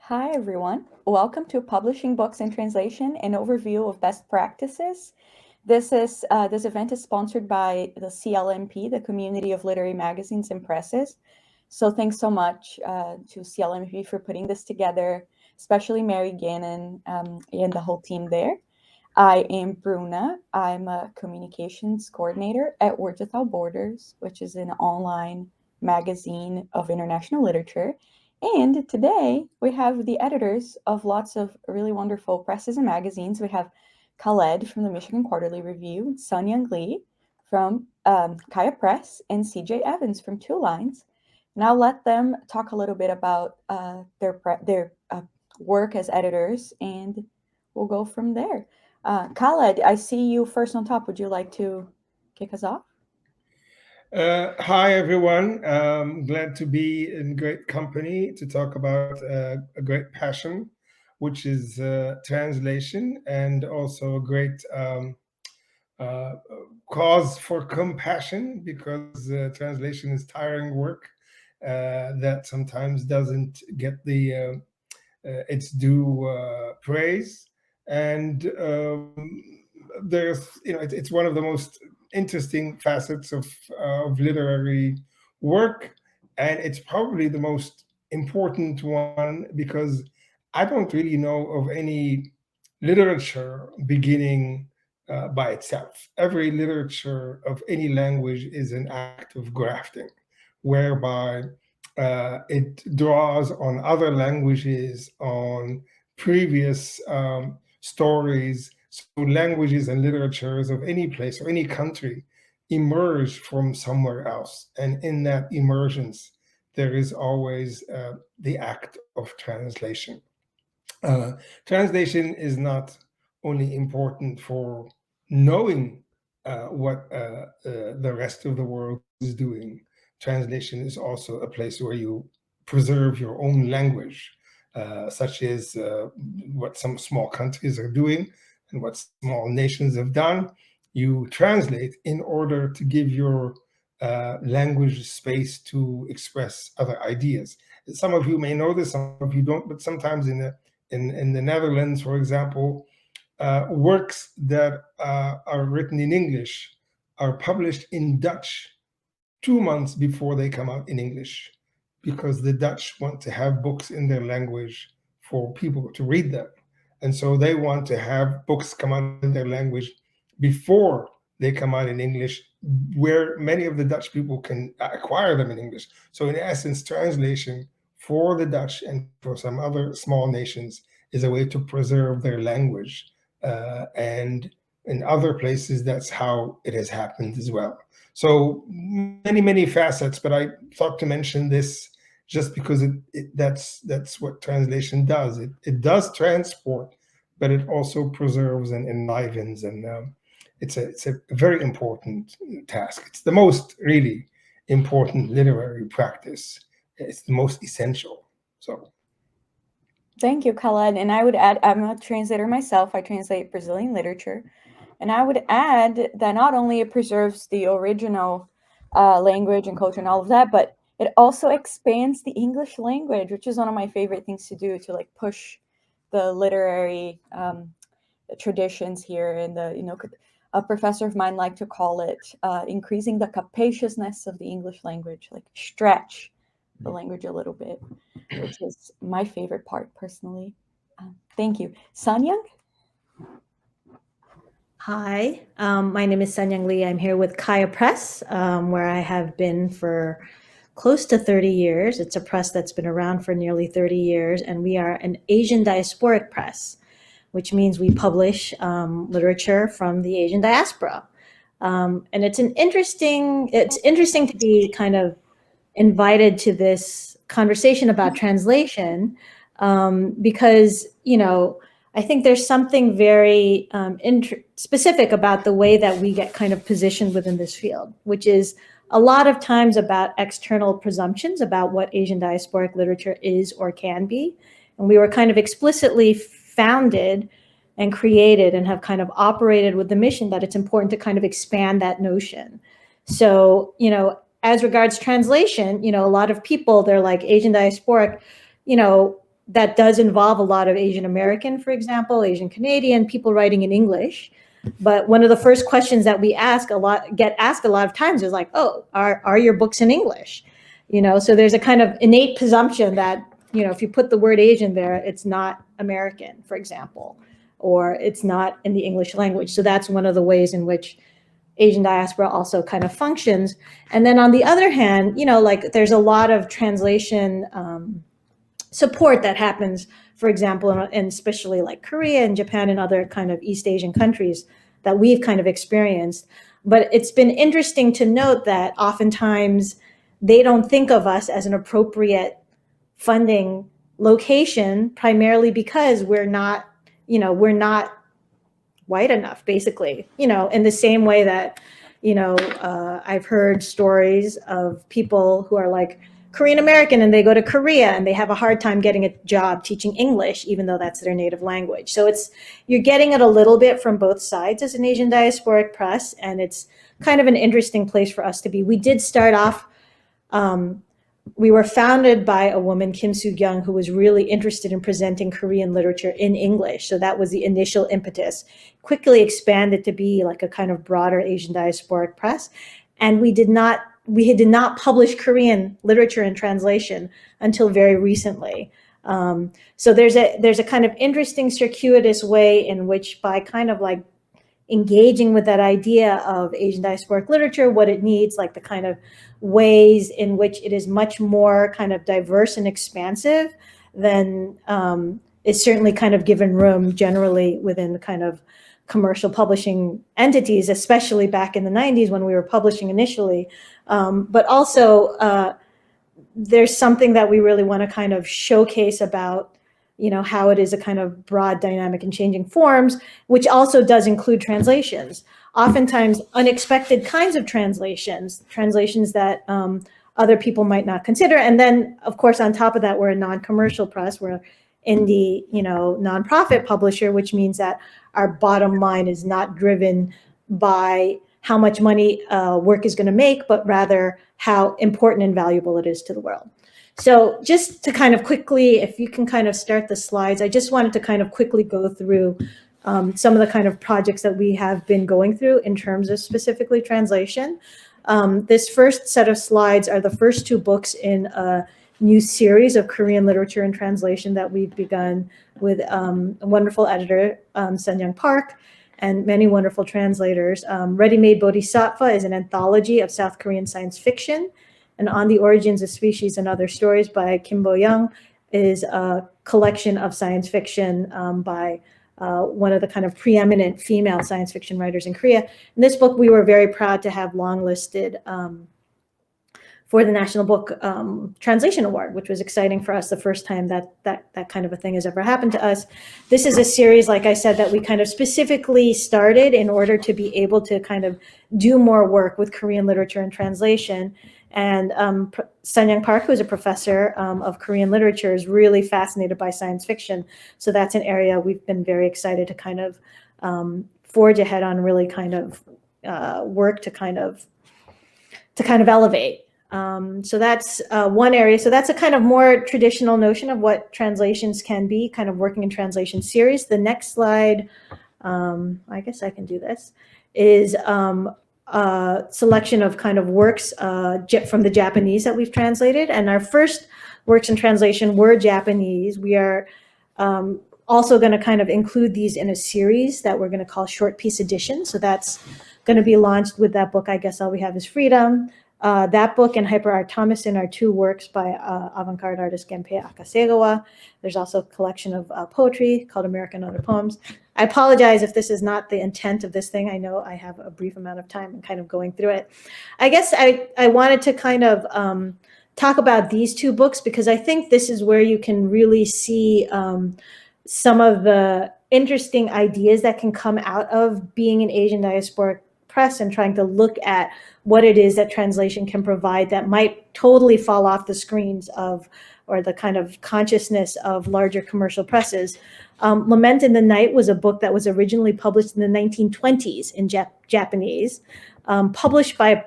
Hi, everyone. Welcome to Publishing Books in Translation, an overview of best practices. This event is sponsored by the CLMP, the Community of Literary Magazines and Presses. So thanks so much to CLMP for putting this together, especially Mary Gannon and the whole team there. I am Bruna. I'm a communications coordinator at Words Without Borders, which is an online magazine of international literature. And today we have the editors of lots of really wonderful presses and magazines. We have Khaled from the Michigan Quarterly Review, Sun Young Lee from Kaya Press, and CJ Evans from Two Lines. Now let them talk a little bit about their work as editors, and we'll go from there. Khaled, I see you first on top. Would you like to kick us off? Hi, everyone. Glad to be in great company to talk about a great passion, which is translation, and also a great uh, cause for compassion because translation is tiring work that sometimes doesn't get its due praise. And it's one of the most interesting facets of literary work, and it's probably the most important one because I don't really know of any literature beginning by itself. Every literature of any language is an act of grafting, whereby it draws on other languages, on previous stories. So languages and literatures of any place or any country emerge from somewhere else. And in that emergence, there is always the act of translation. Translation is not only important for knowing what the rest of the world is doing. Translation is also a place where you preserve your own language, such as what some small countries are doing and what small nations have done. You translate in order to give your language space to express other ideas. Some of you may know this, some of you don't, but sometimes in the Netherlands, for example, works that are written in English are published in Dutch 2 months before they come out in English, because the Dutch want to have books in their language for people to read them. And so they want to have books come out in their language before they come out in English, where many of the Dutch people can acquire them in English. So in essence, translation for the Dutch and for some other small nations is a way to preserve their language. And in other places, that's how it has happened as well. So many facets, but I thought to mention this just because that's what translation does. It does transport, but it also preserves and enlivens, and it's a very important task. It's the most really important literary practice. It's the most essential. So. Thank you, Khaled. And I would add, I'm a translator myself. I translate Brazilian literature. And I would add that not only it preserves the original language and culture and all of that, but it also expands the English language, which is one of my favorite things to do, to like push the literary traditions here. And a professor of mine liked to call it increasing the capaciousness of the English language, like stretch the language a little bit, which is my favorite part personally. Thank you. Sun Young? Hi, my name is Sun Young Lee. I'm here with Kaya Press, where I have been for close to 30 years. It's a press that's been around for nearly 30 years, and we are an Asian diasporic press, which means we publish literature from the Asian diaspora. And it's interesting to be kind of invited to this conversation about translation because, I think there's something very specific about the way that we get kind of positioned within this field, which is a lot of times about external presumptions about what Asian diasporic literature is or can be. And we were kind of explicitly founded and created and have kind of operated with the mission that it's important to kind of expand that notion. So, as regards translation, a lot of people, they're like Asian diasporic, that does involve a lot of Asian American, for example, Asian Canadian, people writing in English. But one of the first questions that we get asked a lot of times is like, oh, are your books in English? So there's a kind of innate presumption that, if you put the word Asian there, it's not American, for example, or it's not in the English language. So that's one of the ways in which Asian diaspora also kind of functions. And then on the other hand, like there's a lot of translation support that happens, for example, and especially like Korea and Japan and other kind of East Asian countries that we've kind of experienced. But it's been interesting to note that oftentimes they don't think of us as an appropriate funding location, primarily because we're not white enough, basically, in the same way that, I've heard stories of people who are like Korean American and they go to Korea and they have a hard time getting a job teaching English, even though that's their native language. So you're getting it a little bit from both sides as an Asian diasporic press, and it's kind of an interesting place for us to be. We did start off, we were founded by a woman, Kim Soo-kyung, who was really interested in presenting Korean literature in English. So that was the initial impetus. Quickly expanded to be like a kind of broader Asian diasporic press. And we did not publish Korean literature in translation until very recently. So there's a kind of interesting circuitous way in which, by kind of like engaging with that idea of Asian diasporic literature, what it needs, like the kind of ways in which it is much more kind of diverse and expansive than is certainly kind of given room generally within the kind of commercial publishing entities, especially back in the 90s when we were publishing initially. But also there's something that we really want to kind of showcase about how it is a kind of broad, dynamic, and changing forms, which also does include translations. Oftentimes, unexpected kinds of translations that other people might not consider. And then, of course, on top of that, we're a non-commercial press. We're indie, nonprofit publisher, which means that our bottom line is not driven by how much money work is going to make, but rather how important and valuable it is to the world. So just to kind of quickly, if you can kind of start the slides, I just wanted to kind of quickly go through some of the kind of projects that we have been going through in terms of specifically translation. This first set of slides are the first two books in a new series of Korean literature and translation that we've begun with a wonderful editor, Sun-Young Park, and many wonderful translators. Ready Made Bodhisattva is an anthology of South Korean science fiction, and On the Origins of Species and Other Stories by Kim Bo-young is a collection of science fiction by one of the kind of preeminent female science fiction writers in Korea. In this book, we were very proud to have longlisted for the National Book Translation Award, which was exciting for us, the first time that kind of a thing has ever happened to us. This is a series, like I said, that we kind of specifically started in order to be able to kind of do more work with Korean literature and translation. And Sun-Young Park, who is a professor of Korean literature, is really fascinated by science fiction. So that's an area we've been very excited to kind of forge ahead on, really kind of work to kind of elevate. So that's one area. So that's a kind of more traditional notion of what translations can be, kind of working in translation series. The next slide, I guess I can do this, is selection of kind of works from the Japanese that we've translated. And our first works in translation were Japanese. We are also going to kind of include these in a series that we're going to call Short Piece Edition. So that's going to be launched with that book, I Guess All We Have Is Freedom. That book and Hyper Art Thomason are two works by avant-garde artist Genpei Akasegawa. There's also a collection of poetry called America and Other Poems. I apologize if this is not the intent of this thing. I know I have a brief amount of time and kind of going through it. I guess I wanted to kind of talk about these two books because I think this is where you can really see some of the interesting ideas that can come out of being an Asian diasporic press and trying to look at what it is that translation can provide that might totally fall off the screens of, or the kind of consciousness of, larger commercial presses. Lament in the Night was a book that was originally published in the 1920s in Japanese, published by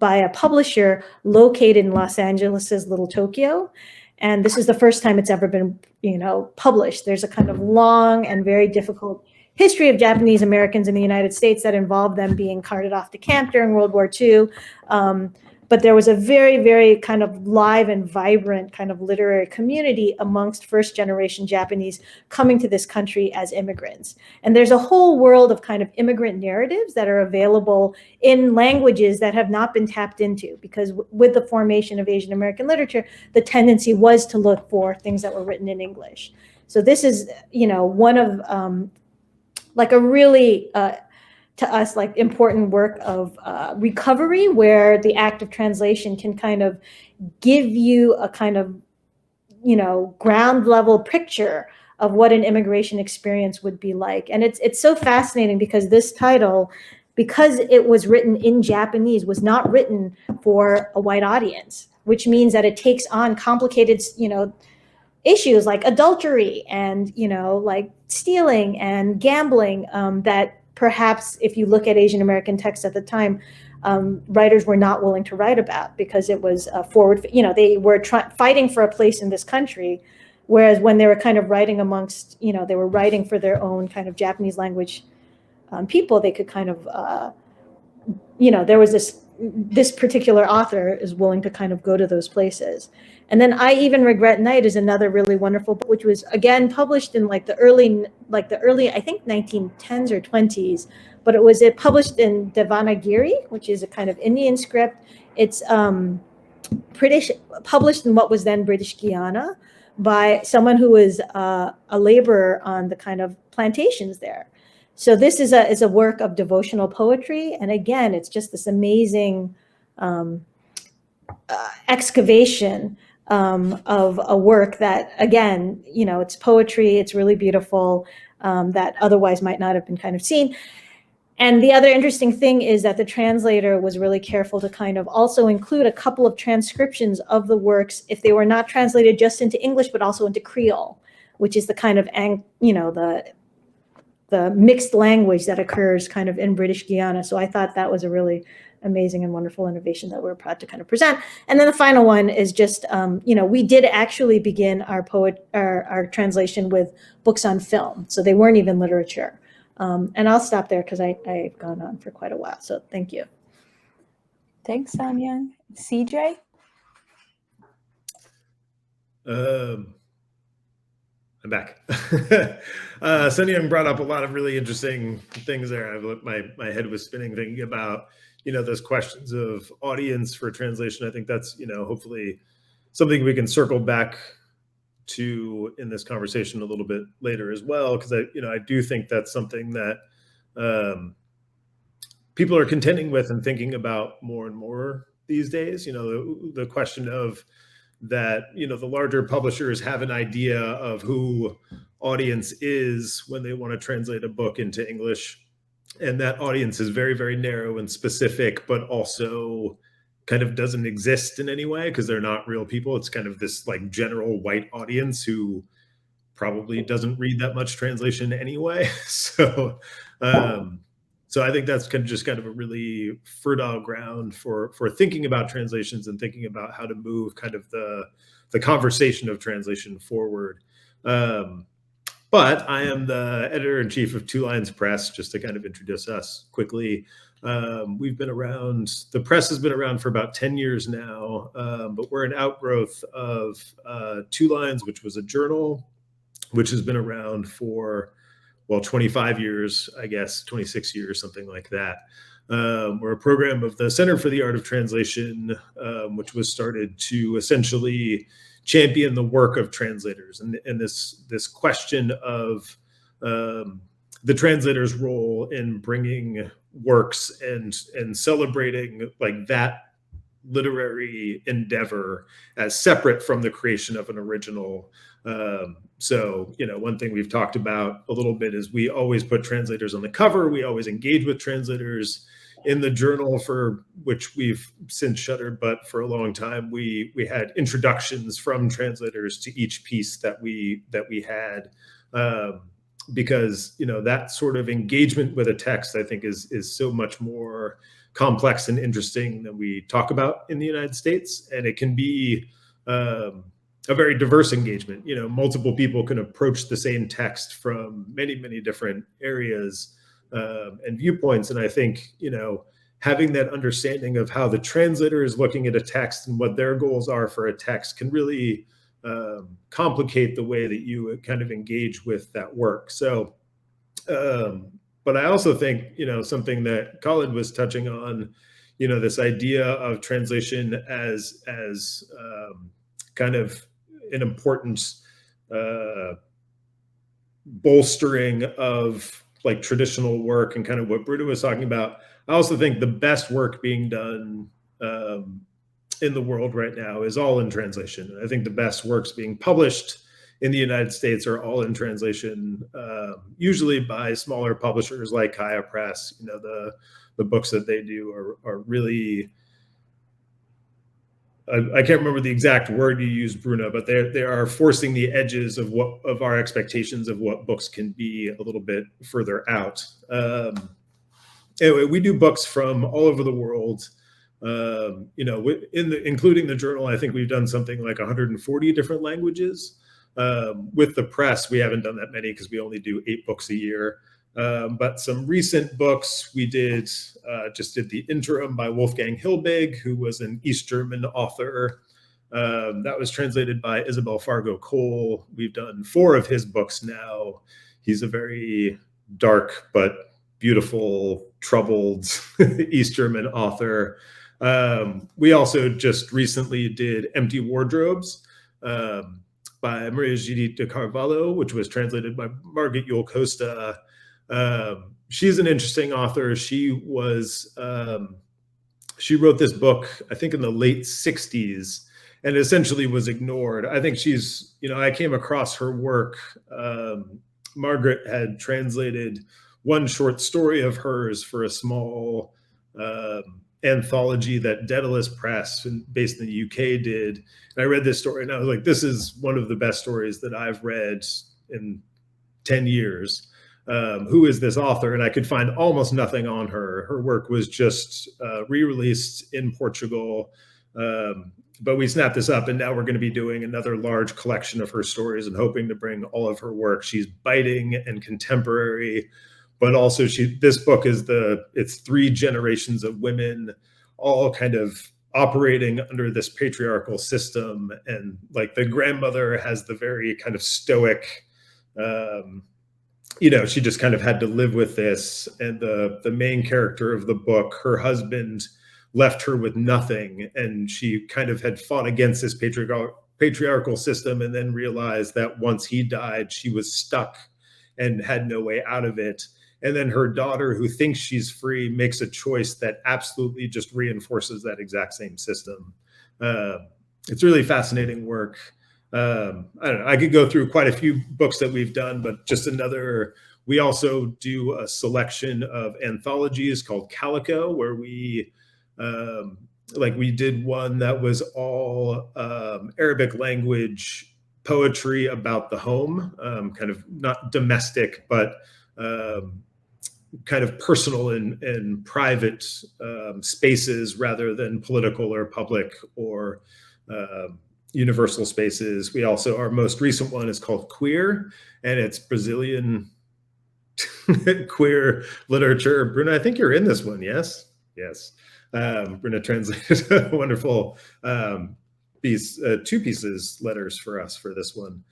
a publisher located in Los Angeles' Little Tokyo. And this is the first time it's ever been, published. There's a kind of long and very difficult history of Japanese Americans in the United States that involved them being carted off to camp during World War II. But there was a very, very kind of live and vibrant kind of literary community amongst first-generation Japanese coming to this country as immigrants. And there's a whole world of kind of immigrant narratives that are available in languages that have not been tapped into, because with the formation of Asian American literature, the tendency was to look for things that were written in English. So this is, one of like a really to us, like important work of recovery, where the act of translation can kind of give you a kind of, ground level picture of what an immigration experience would be like. And it's so fascinating because this title, because it was written in Japanese, was not written for a white audience, which means that it takes on complicated, issues like adultery and, like stealing and gambling, that perhaps if you look at Asian American texts at the time, writers were not willing to write about, because it was forward, they were fighting for a place in this country. Whereas when they were kind of writing amongst, they were writing for their own kind of Japanese language people, they could kind of, there was this particular author is willing to kind of go to those places. And then I Even Regret Night is another really wonderful book, which was again published in the early, I think 1910s or 20s, but it was published in Devanagari, which is a kind of Indian script. It's British, published in what was then British Guiana by someone who was a laborer on the kind of plantations there. So this is a work of devotional poetry. And again, it's just this amazing excavation of a work that, again, it's poetry, it's really beautiful, that otherwise might not have been kind of seen. And the other interesting thing is that the translator was really careful to kind of also include a couple of transcriptions of the works, if they were not translated just into English, but also into Creole, which is the kind of, the mixed language that occurs kind of in British Guiana. So I thought that was a really amazing and wonderful innovation that we're proud to kind of present. And then the final one is just, we did actually begin our translation with books on film. So they weren't even literature. And I'll stop there because I've gone on for quite a while. So thank you. Thanks, Sanyang. CJ? I'm back. Sun Young brought up a lot of really interesting things there. My head was spinning thinking about, those questions of audience for translation. I think that's, hopefully something we can circle back to in this conversation a little bit later as well, because I do think that's something that people are contending with and thinking about more and more these days. The question of that, the larger publishers have an idea of who audience is when they want to translate a book into English. And that audience is very, very narrow and specific, but also kind of doesn't exist in any way because they're not real people. It's kind of this like general white audience who probably doesn't read that much translation anyway. So I think that's kind of a really fertile ground for thinking about translations and thinking about how to move kind of the conversation of translation forward. But I am the editor-in-chief of Two Lines Press, just to kind of introduce us quickly. We've been around, the press has been around for about 10 years now, but we're an outgrowth of Two Lines, which was a journal, which has been around for 25 years, I guess, 26 years, something like that. We're a program of the Center for the Art of Translation, which was started to essentially champion the work of translators and this question of the translator's role in bringing works and celebrating like that literary endeavor as separate from the creation of an original. So, one thing we've talked about a little bit is we always put translators on the cover. We always engage with translators in the journal, for which we've since shuttered, but for a long time we had introductions from translators to each piece that we had, because that sort of engagement with a text, I think, is so much more complex and interesting than we talk about in the United States, and it can be a very diverse engagement. You know, multiple people can approach the same text from many, many different areas and viewpoints. And I think, you know, having that understanding of how the translator is looking at a text and what their goals are for a text can really complicate the way that you kind of engage with that work. So, but I also think, you know, something that Colin was touching on, you know, this idea of translation as kind of an important bolstering of like traditional work and kind of what Bruno was talking about. I also think the best work being done in the world right now is all in translation. I think the best works being published in the United States are all in translation, usually by smaller publishers like Kaya Press. You know, the books that they do are really, I can't remember the exact word you used, Bruno, but they are forcing the edges of our expectations of what books can be a little bit further out. Anyway, we do books from all over the world. You know, including the journal, I think we've done something like 140 different languages. With the press, we haven't done that many because we only do 8 books a year. But some recent books we did, just did The Interim by Wolfgang Hilbig, who was an East German author. That was translated by Isabel Fargo Cole. We've done 4 of his books now. He's a very dark but beautiful, troubled East German author. We also just recently did Empty Wardrobes by Maria Judith de Carvalho, which was translated by Margit Yule Costa. She's an interesting author. She wrote this book, I think in the late 60s, and essentially was ignored. I think she's, you know, I came across her work. Margaret had translated one short story of hers for a small anthology that Daedalus Press, based in the UK, did. And I read this story and I was like, this is one of the best stories that I've read in 10 years. Who is this author? And I could find almost nothing on her. Her work was just re-released in Portugal. But we snapped this up and now we're going to be doing another large collection of her stories and hoping to bring all of her work. She's biting and contemporary, but also this book is it's 3 generations of women all kind of operating under this patriarchal system. And like the grandmother has the very kind of stoic, you know, she just kind of had to live with this. And the main character of the book, her husband left her with nothing. And she kind of had fought against this patriarchal system and then realized that once he died, she was stuck and had no way out of it. And then her daughter, who thinks she's free, makes a choice that absolutely just reinforces that exact same system. It's really fascinating work. I don't know, I could go through quite a few books that we've done, but just we also do a selection of anthologies called Calico, where we did one that was all Arabic language poetry about the home, kind of not domestic, but kind of personal and private spaces rather than political or public or universal spaces. We also, our most recent one is called Queer, and it's Brazilian queer literature. Bruna, I think you're in this one, yes? Yes. Bruna translated a wonderful piece, 2 pieces, letters for us for this one.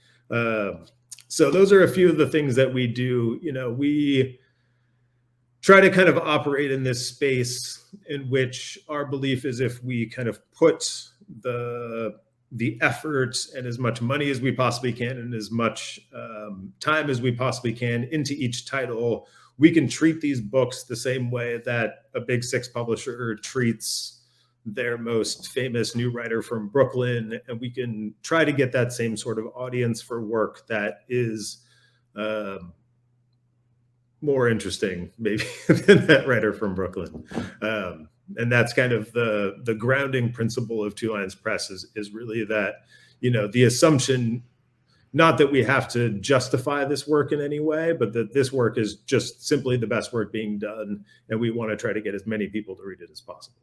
So those are a few of the things that we do. You know, we try to kind of operate in this space in which our belief is if we kind of put the effort and as much money as we possibly can and as much time as we possibly can into each title, we can treat these books the same way that a big 6 publisher treats their most famous new writer from Brooklyn. And we can try to get that same sort of audience for work that is more interesting maybe than that writer from Brooklyn. And that's kind of the grounding principle of Two Lions Press is really that, you know, the assumption, not that we have to justify this work in any way, but that this work is just simply the best work being done. And we want to try to get as many people to read it as possible.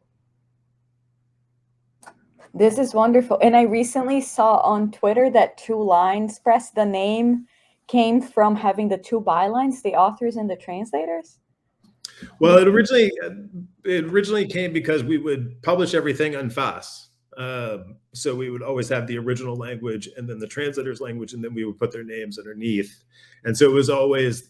This is wonderful. And I recently saw on Twitter that Two Lines Press, the name came from having the two bylines, the authors and the translators. Well, it originally came because we would publish everything en face. So we would always have the original language and then the translator's language, and then we would put their names underneath. And so it was always,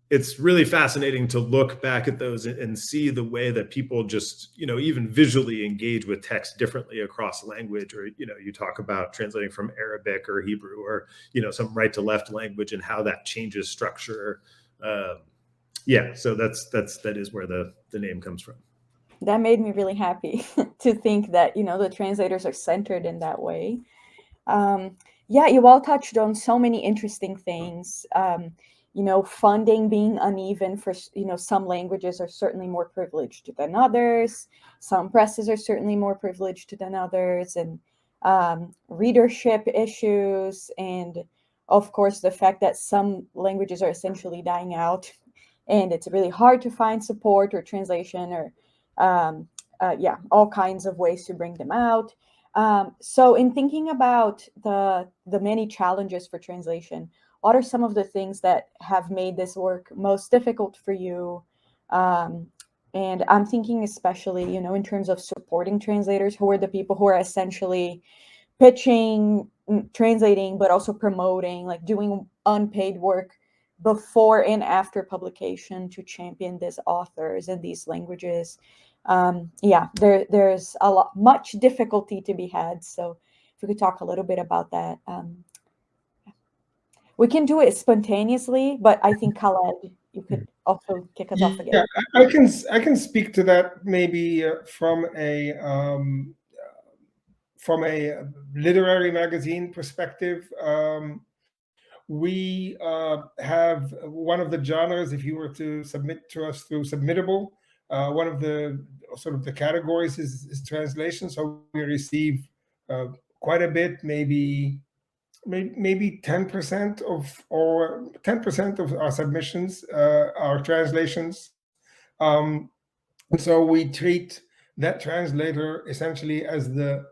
it's really fascinating to look back at those and see the way that people just, even visually engage with text differently across language. Or, you talk about translating from Arabic or Hebrew or, some right to left language and how that changes structure. Yeah, so that is where the name comes from. That made me really happy to think that, the translators are centered in that way. Yeah, you all touched on so many interesting things. Funding being uneven for, some languages are certainly more privileged than others. Some presses are certainly more privileged than others, and readership issues, and of course, the fact that some languages are essentially dying out, and it's really hard to find support or translation or, all kinds of ways to bring them out. So in thinking about the many challenges for translation, what are some of the things that have made this work most difficult for you? And I'm thinking especially, in terms of supporting translators, who are the people who are essentially pitching, translating, but also promoting, like doing unpaid work before and after publication to champion these authors and these languages. There's much difficulty to be had. So if we could talk a little bit about that. We can do it spontaneously, but I think Khaled, you could also kick us off again. Yeah, I can speak to that maybe from a literary magazine perspective. We have one of the genres, if you were to submit to us through Submittable, one of the sort of the categories is translation. So we receive quite a bit, maybe 10% of our submissions are translations. And so we treat that translator essentially as the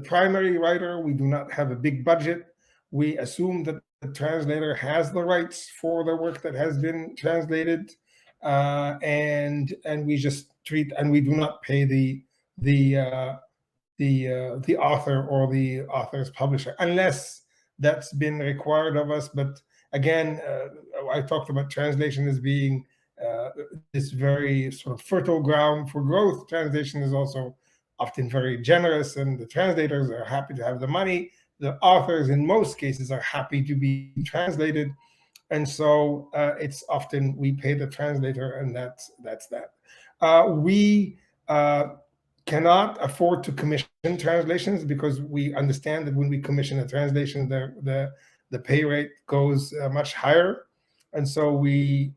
primary writer. We do not have a big budget. We assume that the translator has the rights for the work that has been translated, and we just treat, and we do not pay the author or the author's publisher unless that's been required of us. But again, I talked about translation as being this very sort of fertile ground for growth. Translation is also often very generous, and the translators are happy to have the money. The authors, in most cases, are happy to be translated, and so it's often we pay the translator, and that's that. We cannot afford to commission translations because we understand that when we commission a translation, the pay rate goes much higher. And so we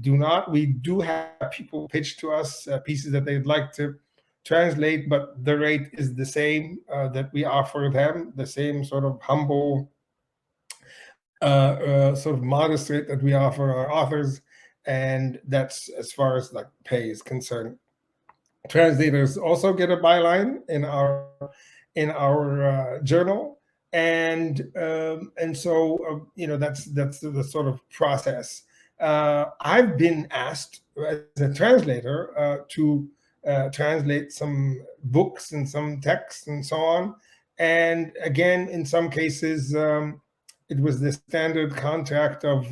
do have people pitch to us pieces that they'd like to translate, but the rate is the same that we offer them, the same sort of humble, sort of modest rate that we offer our authors. And that's as far as like pay is concerned. Translators also get a byline in our journal, and so that's the sort of process. I've been asked as a translator to translate some books and some texts and so on, and again, in some cases, it was the standard contract of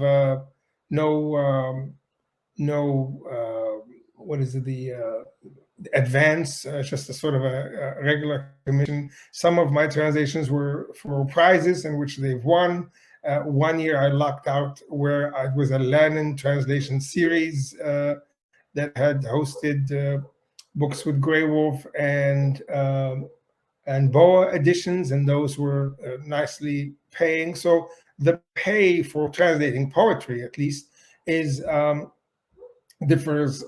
what is it, the advance, just a sort of a regular commission. Some of my translations were for prizes in which they've won. One year I lucked out where I was a Lannan translation series that had hosted books with Grey Wolf and Boa editions, and those were nicely paying. So the pay for translating poetry, at least, is differs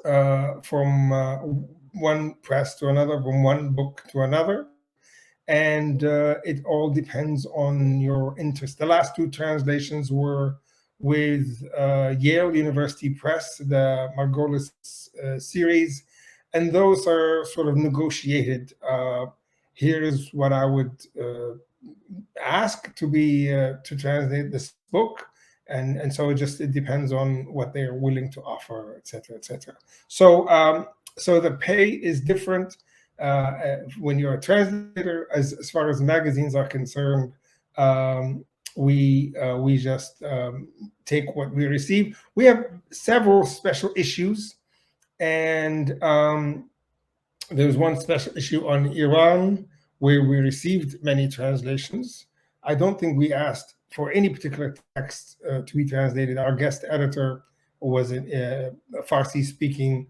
from one press to another, from one book to another, and it all depends on your interest. The last two translations were with Yale University Press, the Margolis series, and those are sort of negotiated. here's what I would ask to be to translate this book. And so it depends on what they're willing to offer, et cetera, et cetera. So the pay is different when you're a translator. As far as magazines are concerned, we just take what we receive. We have several special issues, and there's one special issue on Iran where we received many translations. I don't think we asked for any particular text to be translated. Our guest editor was a Farsi-speaking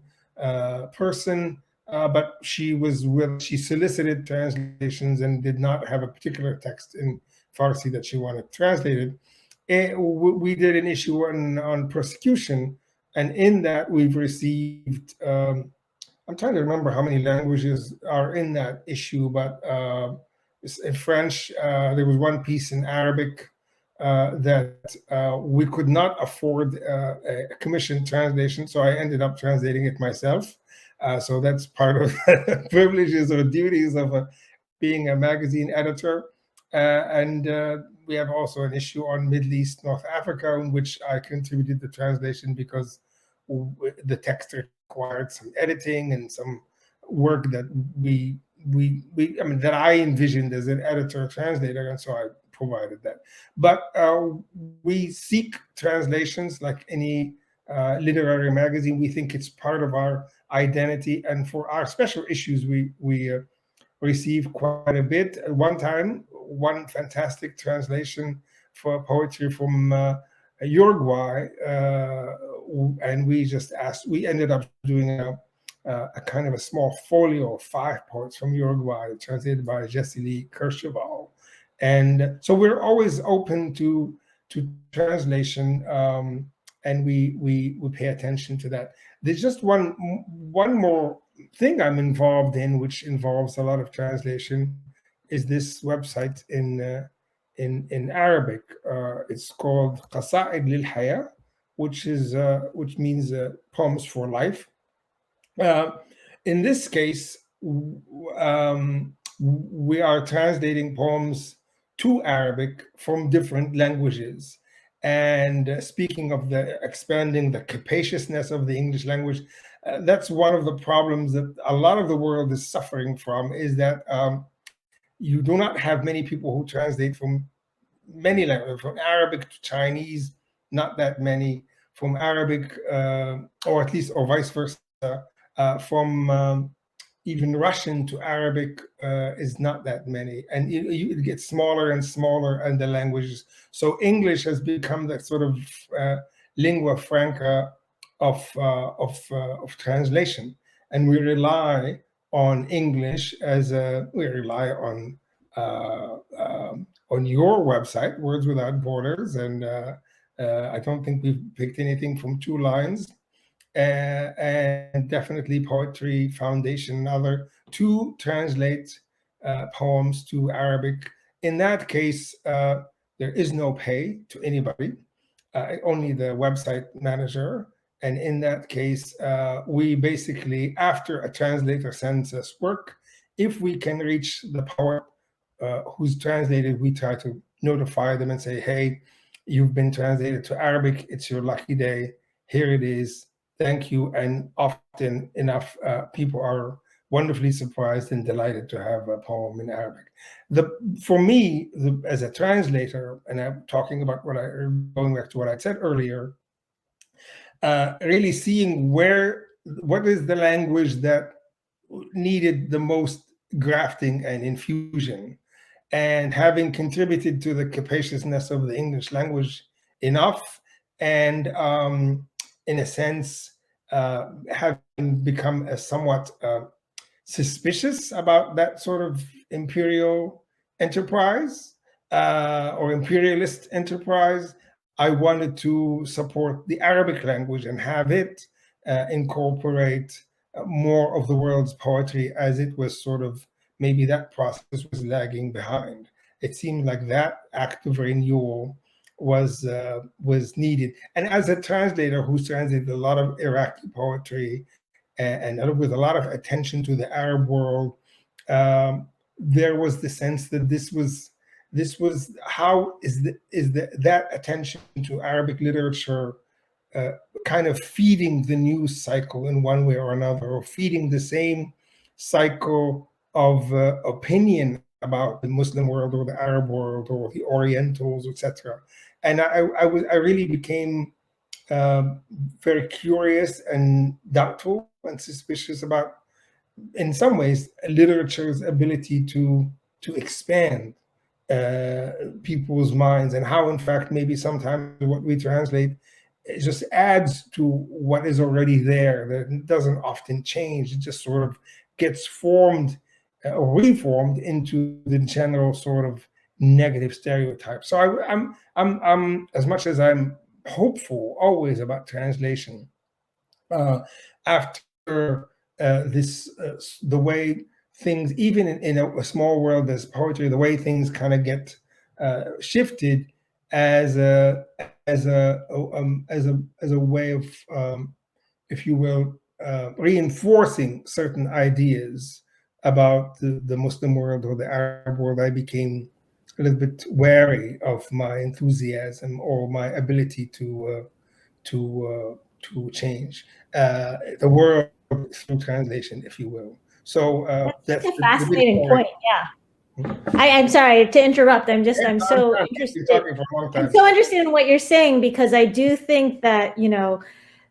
person, but she solicited translations and did not have a particular text in Farsi that she wanted translated. We did an issue on persecution, and in that we've received I'm trying to remember how many languages are in that issue, but in French, there was one piece in Arabic that we could not afford a commissioned translation, so I ended up translating it myself. So that's part of the privileges or duties of being a magazine editor. And we have also an issue on Middle East, North Africa, in which I contributed the translation because the text required some editing and some work that that I envisioned as an editor translator, and so I provided that. But we seek translations like any literary magazine. We think it's part of our identity, and for our special issues, we receive quite a bit. At one time, one fantastic translation for poetry from Uruguay, and we ended up doing a kind of a small folio of 5 poets from Uruguay, translated by Jesse Lee Kercheval. And so we're always open to translation, and we pay attention to that. There's just one more thing I'm involved in, which involves a lot of translation, is this website in Arabic. It's called Qasa'id lil Haya, which means poems for life. In this case, we are translating poems to Arabic from different languages. And speaking of expanding the capaciousness of the English language, that's one of the problems that a lot of the world is suffering from, is that you do not have many people who translate from many languages, from Arabic to Chinese, not that many, from Arabic, or vice versa, from even Russian to Arabic is not that many, and it gets smaller and smaller, and the languages. So English has become that sort of lingua franca of translation, and we rely on English we rely on your website, Words Without Borders, and I don't think we've picked anything from 2 Lines. And definitely Poetry Foundation and other, to translate poems to Arabic. In that case, there is no pay to anybody, only the website manager. And in that case, we basically, after a translator sends us work, if we can reach the poet who's translated, we try to notify them and say, hey, you've been translated to Arabic. It's your lucky day. Here it is. Thank you. And often enough, people are wonderfully surprised and delighted to have a poem in Arabic. For me, as a translator, and I'm talking about going back to what I said earlier, really seeing what is the language that needed the most grafting and infusion, and having contributed to the capaciousness of the English language enough, and in a sense, having become a somewhat suspicious about that sort of imperial enterprise or imperialist enterprise, I wanted to support the Arabic language and have it incorporate more of the world's poetry, as it was sort of, maybe that process was lagging behind. It seemed like that act of renewal was needed. And as a translator who's translated a lot of Iraqi poetry and with a lot of attention to the Arab world, there was the sense that this was how is that attention to Arabic literature kind of feeding the news cycle in one way or another, or feeding the same cycle of opinion about the Muslim world or the Arab world or the Orientals, etc. And I really became very curious and doubtful and suspicious about, in some ways, literature's ability to expand people's minds, and how, in fact, maybe sometimes what we translate, it just adds to what is already there. That it doesn't often change. It just sort of gets formed or reformed into the general sort of negative stereotype. So I'm as much as I'm hopeful always about translation, after the way things, even in a small world as poetry, the way things kind of get shifted as a way of, if you will, reinforcing certain ideas about the Muslim world or the Arab world, I became a little bit wary of my enthusiasm or my ability to change the world through translation, if you will. So That's that's a the big fascinating story. point. Yeah. I'm sorry to interrupt. I'm so interested. You're talking for a long time. I'm so interested in what you're saying, because I do think that,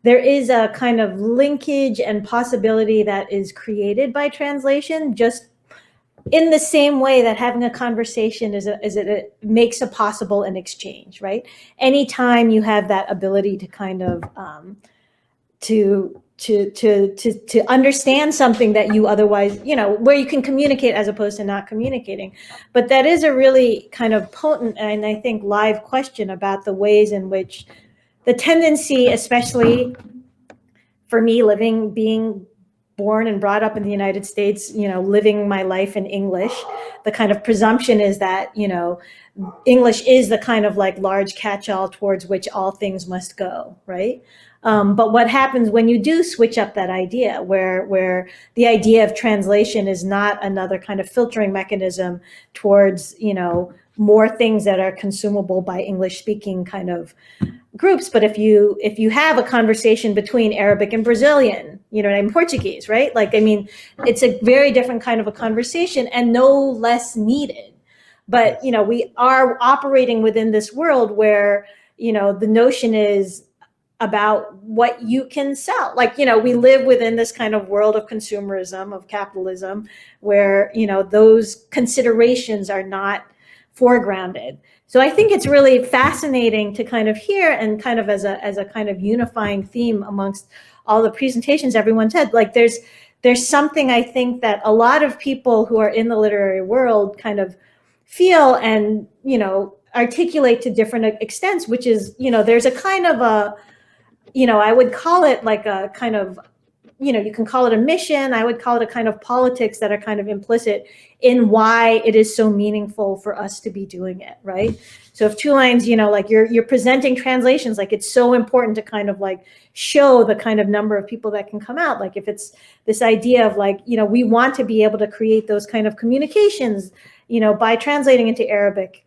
there is a kind of linkage and possibility that is created by translation, just in the same way that having a conversation it makes a possible an exchange, right? Anytime you have that ability to kind of to understand something that you otherwise, where you can communicate as opposed to not communicating. But that is a really kind of potent and I think live question about the ways in which the tendency, especially for me, being born and brought up in the United States, living my life in English, the kind of presumption is that, English is the kind of like large catch-all towards which all things must go, right? But what happens when you do switch up that idea, where the idea of translation is not another kind of filtering mechanism towards, more things that are consumable by English-speaking kind of groups, but if you have a conversation between Arabic and Brazilian, Portuguese, right? Like, I mean, it's a very different kind of a conversation and no less needed. But, we are operating within this world where, the notion is about what you can sell. Like, we live within this kind of world of consumerism, of capitalism, where, those considerations are not foregrounded. So I think it's really fascinating to kind of hear, and kind of as a kind of unifying theme amongst all the presentations everyone said, like there's something I think that a lot of people who are in the literary world kind of feel and, articulate to different extents, which is, there's a kind of a, I would call it like a kind of, you can call it a mission. I would call it a kind of politics that are kind of implicit in why it is so meaningful for us to be doing it, right? So if Two Lines, like you're presenting translations, like it's so important to kind of like show the kind of number of people that can come out. Like if it's this idea of like, we want to be able to create those kind of communications, by translating into Arabic.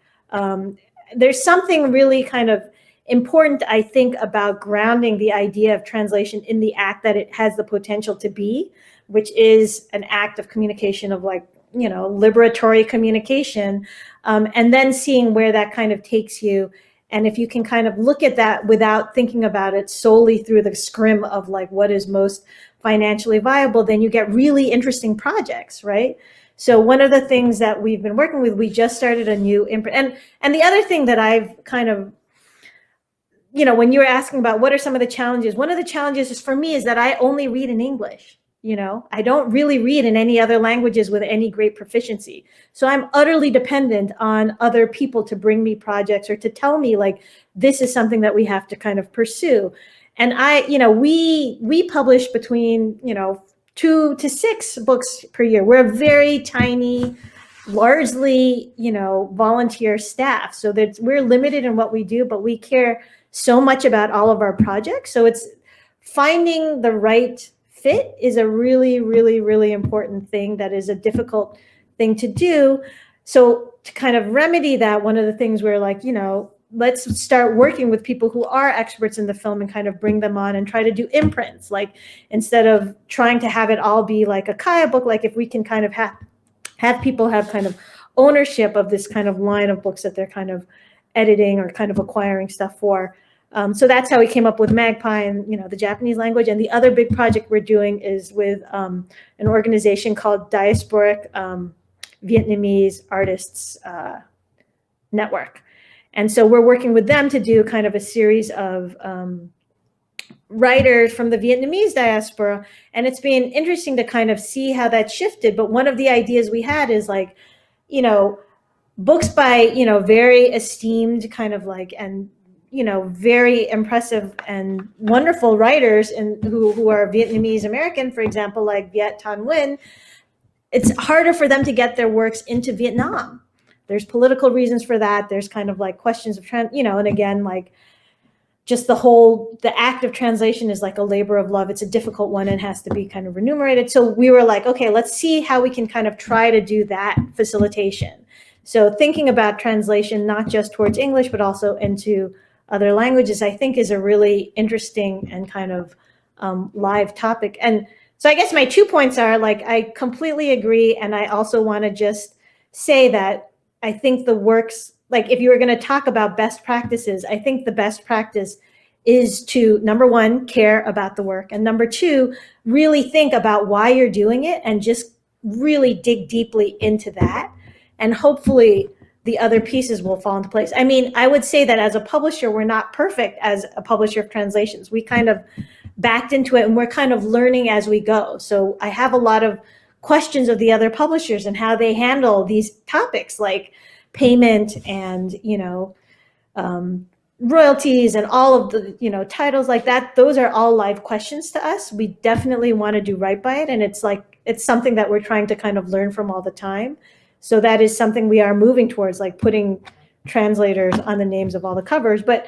There's something really kind of important, I think, about grounding the idea of translation in the act that it has the potential to be, which is an act of communication, of like, liberatory communication, and then seeing where that kind of takes you. And if you can kind of look at that without thinking about it solely through the scrim of like what is most financially viable, then you get really interesting projects, right? So one of the things that we've been working with, we just started a new imprint. And the other thing that I've kind of, when you were asking about what are some of the challenges, one of the challenges is for me is that I only read in English. I don't really read in any other languages with any great proficiency. So I'm utterly dependent on other people to bring me projects or to tell me like, this is something that we have to kind of pursue. And we publish between, 2 to 6 books per year. We're a very tiny, largely, volunteer staff. So that we're limited in what we do, but we care so much about all of our projects. So it's finding the right fit is a really, really, really important thing that is a difficult thing to do. So to kind of remedy that, one of the things we're like, let's start working with people who are experts in the film and kind of bring them on and try to do imprints. Like, instead of trying to have it all be like a Kaya book, like if we can kind of have people have kind of ownership of this kind of line of books that they're kind of editing or kind of acquiring stuff for. So that's how we came up with Magpie and, the Japanese language. And the other big project we're doing is with an organization called Diasporic Vietnamese Artists Network. And so we're working with them to do kind of a series of writers from the Vietnamese diaspora. And it's been interesting to kind of see how that shifted. But one of the ideas we had is like, books by, very esteemed kind of like, and, very impressive and wonderful writers and who are Vietnamese American, for example, like Viet Thanh Nguyen. It's harder for them to get their works into Vietnam. There's political reasons for that. There's kind of like questions of, and again, like just the act of translation is like a labor of love. It's a difficult one and has to be kind of remunerated. So we were like, okay, let's see how we can kind of try to do that facilitation. So thinking about translation, not just towards English, but also into other languages, I think is a really interesting and kind of live topic. And so I guess my 2 points are like, I completely agree. And I also want to just say that I think the works, like if you were going to talk about best practices, I think the best practice is to, number one, care about the work. And number two, really think about why you're doing it and just really dig deeply into that. And hopefully the other pieces will fall into place. I mean, I would say that as a publisher, we're not perfect as a publisher of translations. We kind of backed into it and we're kind of learning as we go. So I have a lot of questions of the other publishers and how they handle these topics like payment and, royalties and all of the, titles like that. Those are all live questions to us. We definitely want to do right by it. And it's something that we're trying to kind of learn from all the time. So that is something we are moving towards, like putting translators on the names of all the covers. But,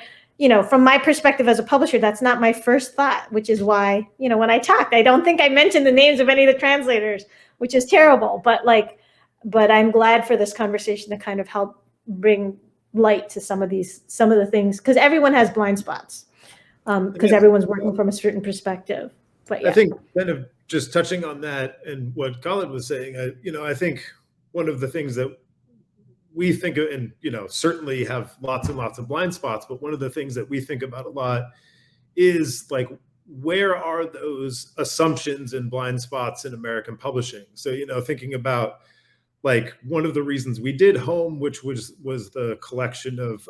from my perspective as a publisher, that's not my first thought, which is why, when I talked, I don't think I mentioned the names of any of the translators, which is terrible. But I'm glad for this conversation to kind of help bring light to some of the things, because everyone has blind spots, because everyone's working from a certain perspective. But yeah. I think kind of just touching on that and what Colin was saying, I think one of the things that we think of, and certainly have lots and lots of blind spots, but one of the things that we think about a lot is like, where are those assumptions and blind spots in American publishing? So, thinking about like one of the reasons we did Home, which was the collection of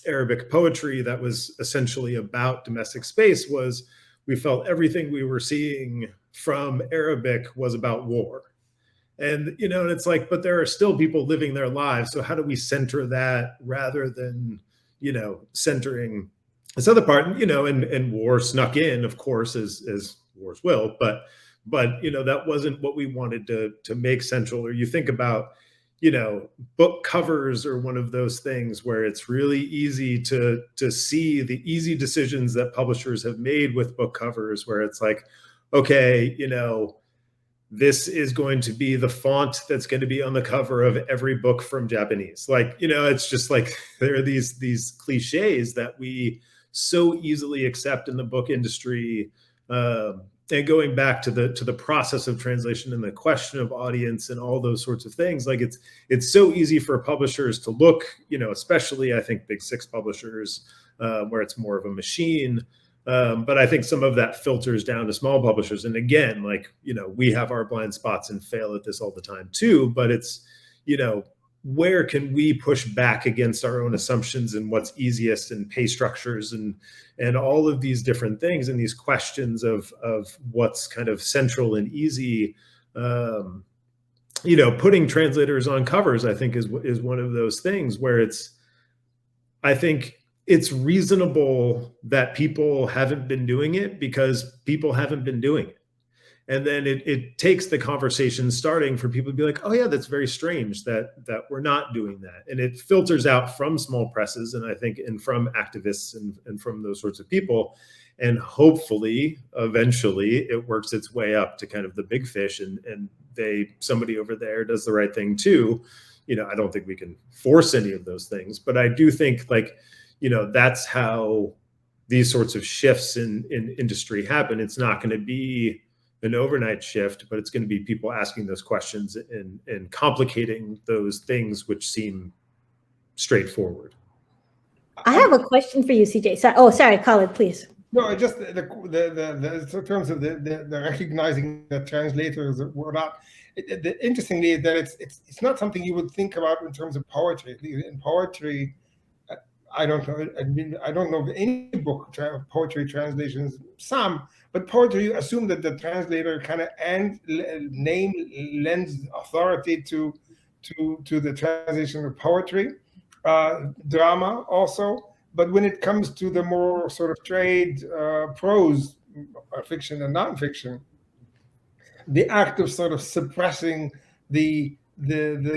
Arabic poetry that was essentially about domestic space, was we felt everything we were seeing from Arabic was about war. And, and it's like, but there are still people living their lives. So how do we center that rather than, centering this other part, and war snuck in, of course, as wars will, but that wasn't what we wanted to make central. Or you think about, book covers are one of those things where it's really easy to see the easy decisions that publishers have made with book covers, where it's like, okay, this is going to be the font that's going to be on the cover of every book from Japanese. Like, it's just like there are these cliches that we so easily accept in the book industry. And going back to the process of translation and the question of audience and all those sorts of things, like it's so easy for publishers to look, especially I think big six publishers, where it's more of a machine. But I think some of that filters down to small publishers. And again, like, we have our blind spots and fail at this all the time too, but it's, where can we push back against our own assumptions and what's easiest and pay structures and all of these different things and these questions of what's kind of central and easy. Putting translators on covers, I think is one of those things where I think it's reasonable that people haven't been doing it because people haven't been doing it. And then it takes the conversation starting for people to be like, oh yeah, that's very strange that we're not doing that. And it filters out from small presses, and I think, and from activists and from those sorts of people. And hopefully, eventually, it works its way up to kind of the big fish and somebody over there does the right thing too. I don't think we can force any of those things, but I do think that's how these sorts of shifts in industry happen. It's not going to be an overnight shift, but it's going to be people asking those questions and complicating those things which seem straightforward. I have a question for you, CJ. Sorry, Khalid, please. No, just in terms of the recognizing that translators were not. Interestingly, that it's not something you would think about in terms of poetry. In poetry, I don't know. I don't know of any book poetry translations. Some, but poetry, you assume that the translator kind of lends authority to the translation of poetry, drama also. But when it comes to the more sort of trade prose, fiction and nonfiction, the act of sort of suppressing the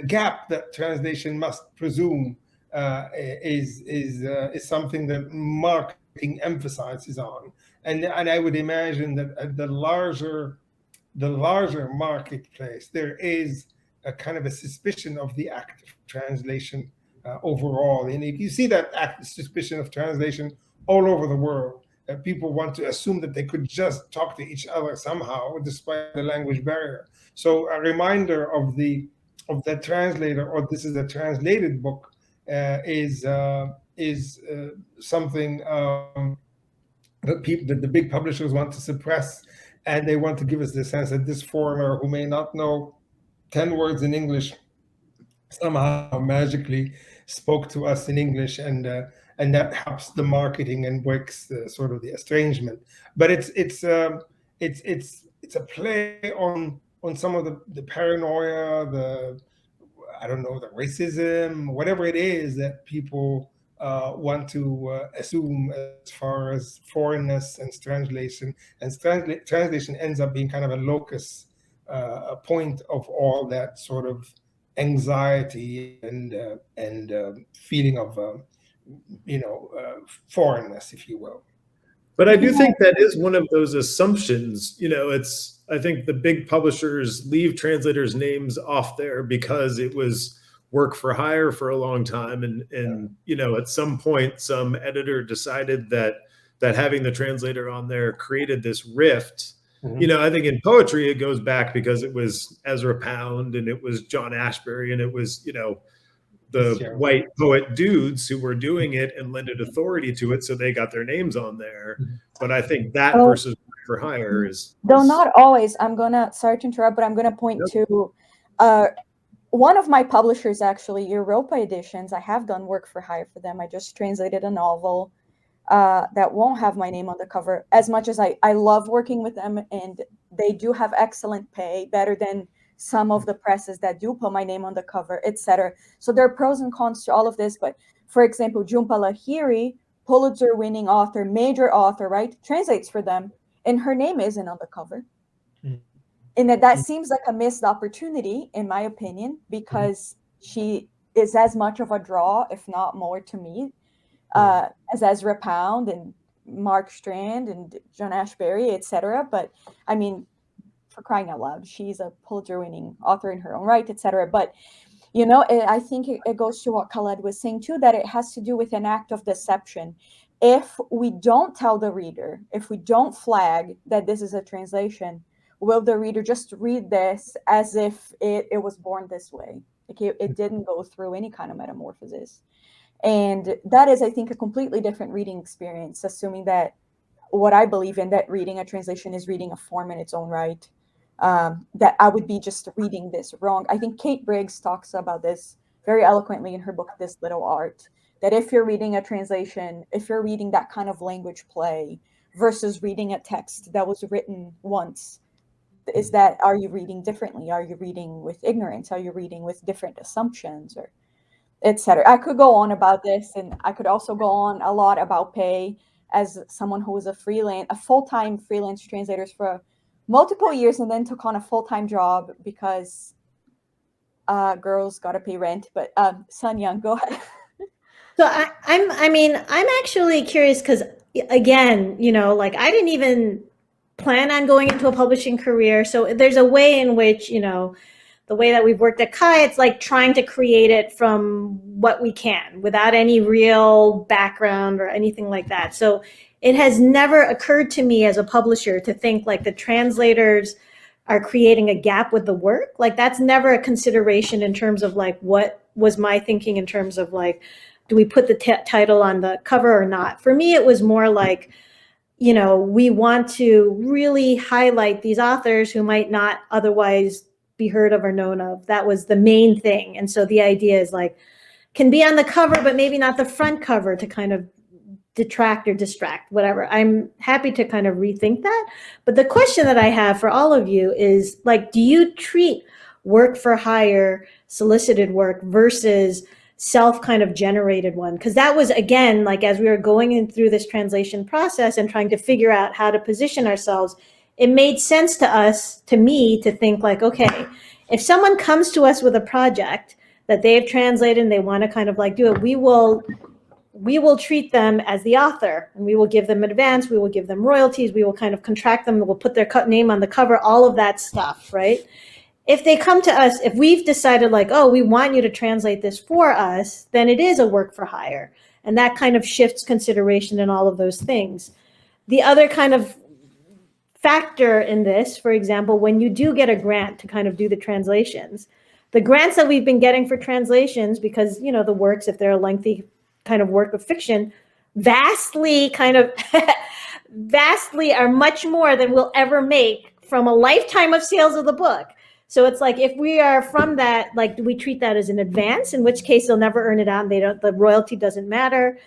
gap that translation must presume is something that marketing emphasizes on, and I would imagine that at the larger marketplace there is a kind of a suspicion of the act of translation overall, and if you see that suspicion of translation all over the world, people want to assume that they could just talk to each other somehow despite the language barrier. So a reminder of the translator, or this is a translated book, is something that the big publishers want to suppress, and they want to give us the sense that this foreigner who may not know 10 words in English somehow magically spoke to us in English, and that helps the marketing and breaks the sort of the estrangement. But it's a play on some of the paranoia, the racism, whatever it is that people want to assume as far as foreignness and translation. And translation ends up being kind of a locus, a point of all that sort of anxiety and feeling of foreignness, if you will. But I do think that is one of those assumptions. I think the big publishers leave translators' names off there because it was work for hire for a long time, and at some point some editor decided that having the translator on there created this rift. I think in poetry it goes back because it was Ezra Pound and it was John Ashbery and it was the white poet dudes who were doing it and lended authority to it, so they got their names on there. But I think that versus work for hire is though not always. Sorry to interrupt, but I'm gonna point to one of my publishers, actually, Europa Editions. I have done work for hire for them. I just translated a novel that won't have my name on the cover. As much as I love working with them, and they do have excellent pay, better than some of the presses that do put my name on the cover, etc. So there are pros and cons to all of this. But for example, Jhumpa Lahiri, Pulitzer-winning author, major author, right, translates for them, and her name isn't on the cover. And that seems like a missed opportunity, in my opinion, because she is as much of a draw, if not more, to me, as Ezra Pound and Mark Strand and John Ashbery, etc. But I mean, for crying out loud, she's a Pulitzer-winning author in her own right, etc. But I think it goes to what Khaled was saying too, that it has to do with an act of deception. If we don't tell the reader, if we don't flag that this is a translation, will the reader just read this as if it was born this way? Like it didn't go through any kind of metamorphosis. And that is, I think, a completely different reading experience, assuming that what I believe in, that reading a translation is reading a form in its own right, that I would be just reading this wrong. I think Kate Briggs talks about this very eloquently in her book, This Little Art, that if you're reading a translation, if you're reading that kind of language play versus reading a text that was written once, are you reading differently? Are you reading with ignorance? Are you reading with different assumptions, or etc.? I could go on about this, and I could also go on a lot about pay as someone who was a full-time freelance translator for multiple years, and then took on a full-time job because girls got to pay rent. But Sun Young, go ahead. So I'm actually curious because, again, I didn't even plan on going into a publishing career. So there's a way in which, you know, the way that we've worked at Kai, it's like trying to create it from what we can without any real background or anything like that. So it has never occurred to me as a publisher to think like the translators are creating a gap with the work. Like that's never a consideration in terms of like what was my thinking in terms of like, do we put the title on the cover or not? For me, it was more like, you know, we want to really highlight these authors who might not otherwise be heard of or known of. That was the main thing. And so the idea is like, can be on the cover, but maybe not the front cover to kind of detract or distract, whatever. I'm happy to kind of rethink that. But the question that I have for all of you is like, do you treat work for hire, solicited work versus self kind of generated one? Because that was, again, like as we were going in through this translation process and trying to figure out how to position ourselves, it made sense to us, to me, to think like, okay, if someone comes to us with a project that they have translated and they want to kind of like do it, we will treat them as the author and we will give them advance, we will give them royalties, we will kind of contract them, we'll put their name on the cover, all of that stuff, right? If they come to us, if we've decided like, oh, we want you to translate this for us, then it is a work for hire. And that kind of shifts consideration and all of those things. The other kind of factor in this, for example, when you do get a grant to kind of do the translations, the grants that we've been getting for translations, because, you know, the works, if they're a lengthy kind of work of fiction, vastly are much more than we'll ever make from a lifetime of sales of the book. So it's like, if we are from that, like, do we treat that as an advance, in which case they'll never earn it out and the royalty doesn't matter.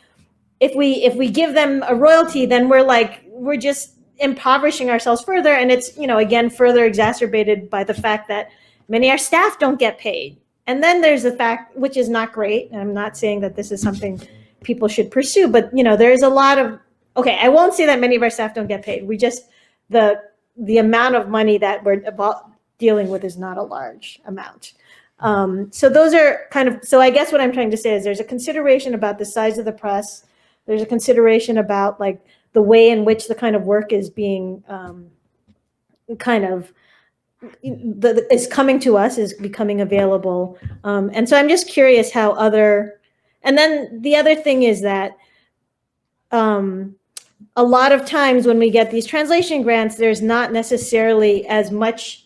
If we give them a royalty, then we're just impoverishing ourselves further. And it's, you know, again, further exacerbated by the fact that many of our staff don't get paid. And then there's the fact, which is not great, and I'm not saying that this is something people should pursue, but, you know, there's a lot of, okay, I won't say that many of our staff don't get paid. We just, the amount of money that we're dealing with is not a large amount. So those are kind of, so I guess what I'm trying to say is there's a consideration about the size of the press. There's a consideration about like the way in which the kind of work is being is coming to us, is becoming available. And so I'm just curious how and then the other thing is that a lot of times when we get these translation grants, there's not necessarily as much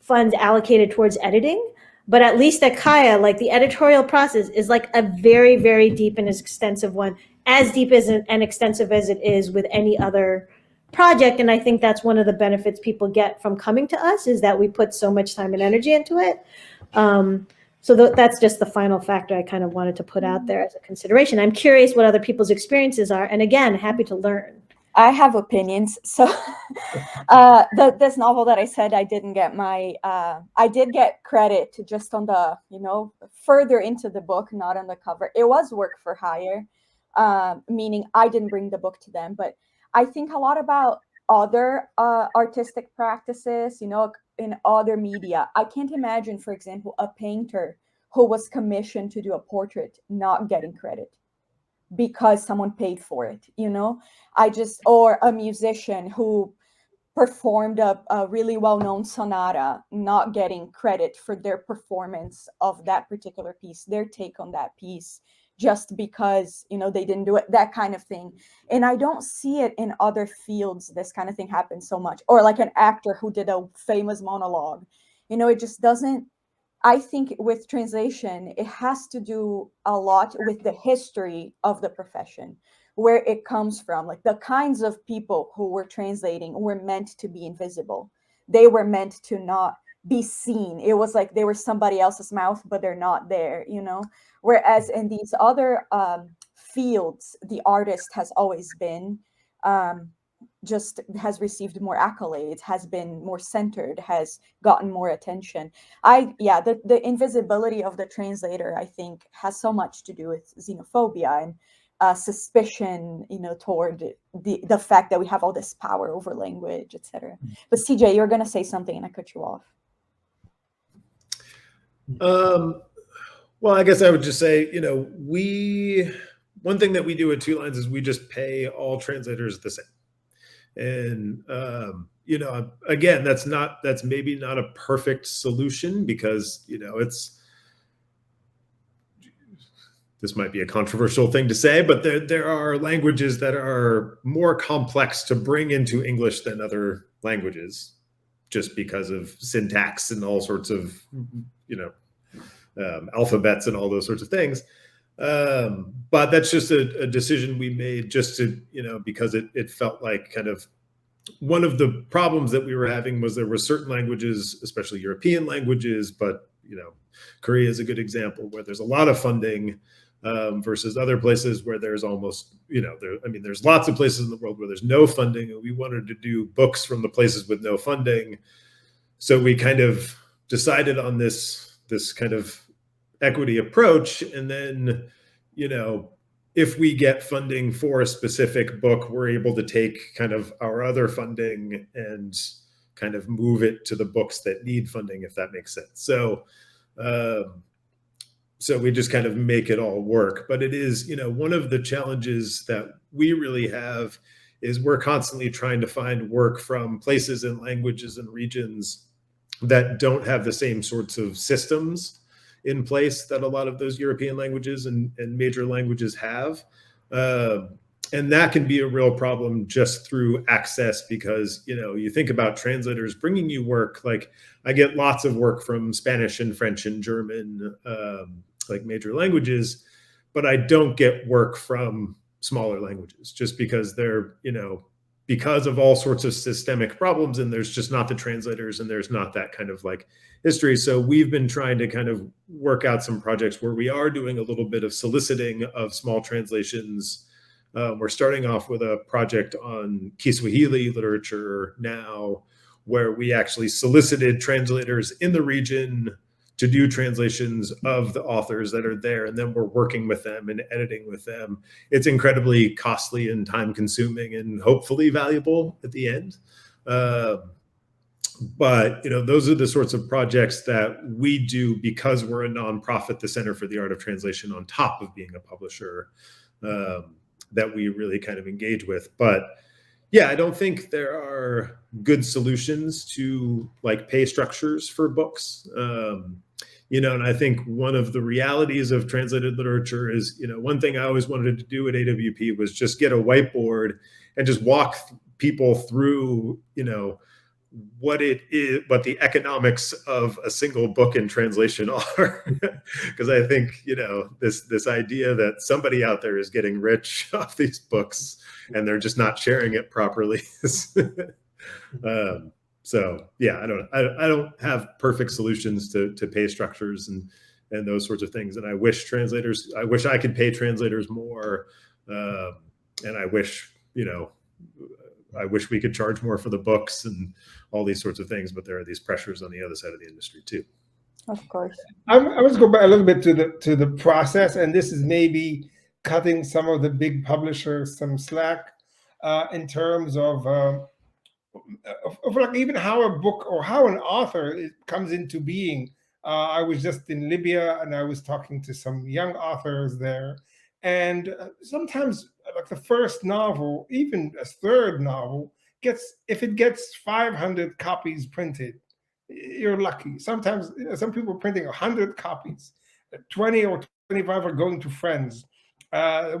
funds allocated towards editing, but at least at Kaya, like the editorial process is like a very, very deep and extensive one, as deep as and extensive as it is with any other project. And I think that's one of the benefits people get from coming to us, is that we put so much time and energy into it. So that's just the final factor I kind of wanted to put out there as a consideration. I'm curious what other people's experiences are. And again, happy to learn. I have opinions. So this novel that I said I didn't get I did get credit just on the, you know, further into the book, not on the cover. It was work for hire, meaning I didn't bring the book to them. But I think a lot about other artistic practices, you know, in other media. I can't imagine, for example, a painter who was commissioned to do a portrait not getting credit because someone paid for it, you know. Or a musician who performed a really well-known sonata not getting credit for their performance of that particular piece, their take on that piece, just because, you know, they didn't do it, that kind of thing. And I don't see it in other fields. This kind of thing happens so much. Or like an actor who did a famous monologue, you know, it just doesn't. I think with translation, it has to do a lot with the history of the profession, where it comes from. Like the kinds of people who were translating were meant to be invisible. They were meant to not be seen. It was like they were somebody else's mouth, but they're not there, you know? Whereas in these other fields, the artist has always been, just has received more accolades, has been more centered, has gotten more attention. The invisibility of the translator, I think, has so much to do with xenophobia and suspicion, you know, toward the fact that we have all this power over language, etc. But CJ, you're going to say something and I cut you off. Well, I guess I would just say, you know, one thing that we do at Two Lines is we just pay all translators the same. And, again, that's maybe not a perfect solution, because, this might be a controversial thing to say, but there are languages that are more complex to bring into English than other languages, just because of syntax and all sorts of, alphabets and all those sorts of things. But that's just a decision we made just to, because it felt like kind of one of the problems that we were having was there were certain languages, especially European languages, but, Korea is a good example, where there's a lot of funding, versus other places where there's almost, there's lots of places in the world where there's no funding, and we wanted to do books from the places with no funding. So we kind of decided on this kind of equity approach. And then, if we get funding for a specific book, we're able to take kind of our other funding and kind of move it to the books that need funding, if that makes sense. So we just kind of make it all work. But it is, one of the challenges that we really have is we're constantly trying to find work from places and languages and regions that don't have the same sorts of systems in place that a lot of those European languages and major languages have. And that can be a real problem just through access, because, you think about translators bringing you work. Like, I get lots of work from Spanish and French and German, like major languages, but I don't get work from smaller languages, just because they're, because of all sorts of systemic problems, and there's just not the translators, and there's not that kind of like history. So we've been trying to kind of work out some projects where we are doing a little bit of soliciting of small translations. We're starting off with a project on Kiswahili literature now, where we actually solicited translators in the region to do translations of the authors that are there, and then we're working with them and editing with them. It's incredibly costly and time consuming, and hopefully valuable at the end. But those are the sorts of projects that we do because we're a nonprofit, the Center for the Art of Translation, on top of being a publisher, that we really kind of engage with. But yeah, I don't think there are good solutions to like pay structures for books. And I think one of the realities of translated literature is, one thing I always wanted to do at AWP was just get a whiteboard and just walk people through, what it is, what the economics of a single book in translation are. Because I think, this idea that somebody out there is getting rich off these books and they're just not sharing it properly. So yeah, I don't have perfect solutions to pay structures and those sorts of things. And I wish I could pay translators more. And I wish we could charge more for the books and all these sorts of things, but there are these pressures on the other side of the industry too. Of course. I want to go back a little bit to the process, and this is maybe cutting some of the big publishers some slack, in terms of like even how a book or how an author comes into being. I was just in Libya, and I was talking to some young authors there, and sometimes like the first novel, even a third novel, if it gets 500 copies printed, you're lucky. Sometimes some people are printing 100 copies, 20 or 25 are going to friends,